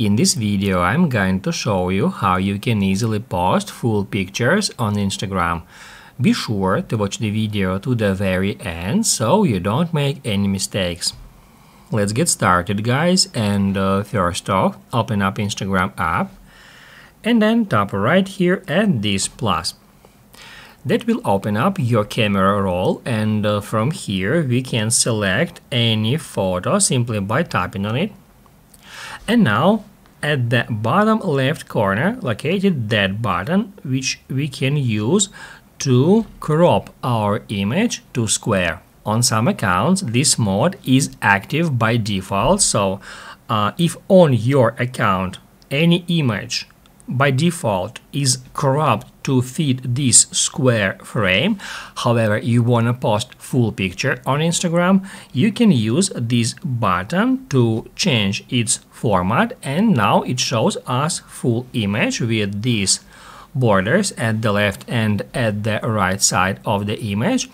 In this video, I'm going to show you how you can easily post full pictures on Instagram. Be sure to watch the video to the very end so you don't make any mistakes. Let's get started, guys, and first off, open up Instagram app and then tap right here at this plus. That will open up your camera roll, and from here we can select any photo simply by tapping on it. And now at the bottom left corner located that button which we can use to crop our image to square. On some accounts this mode is active by default, so if on your account any image by default is cropped to fit this square frame, however you want to post full picture on Instagram, you can use this button to change its format, and now it shows us full image with these borders at the left and at the right side of the image.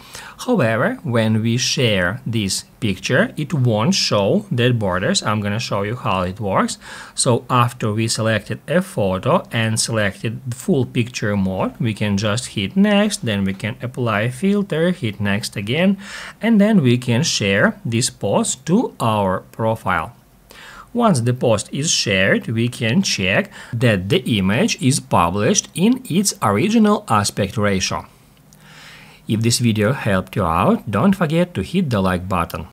However, when we share this picture, it won't show that borders. I'm gonna show you how it works. So after we selected a photo and selected the full picture mode, we can just hit next, then we can apply a filter, hit next again, and then we can share this post to our profile. Once the post is shared, we can check that the image is published in its original aspect ratio. If this video helped you out, don't forget to hit the like button.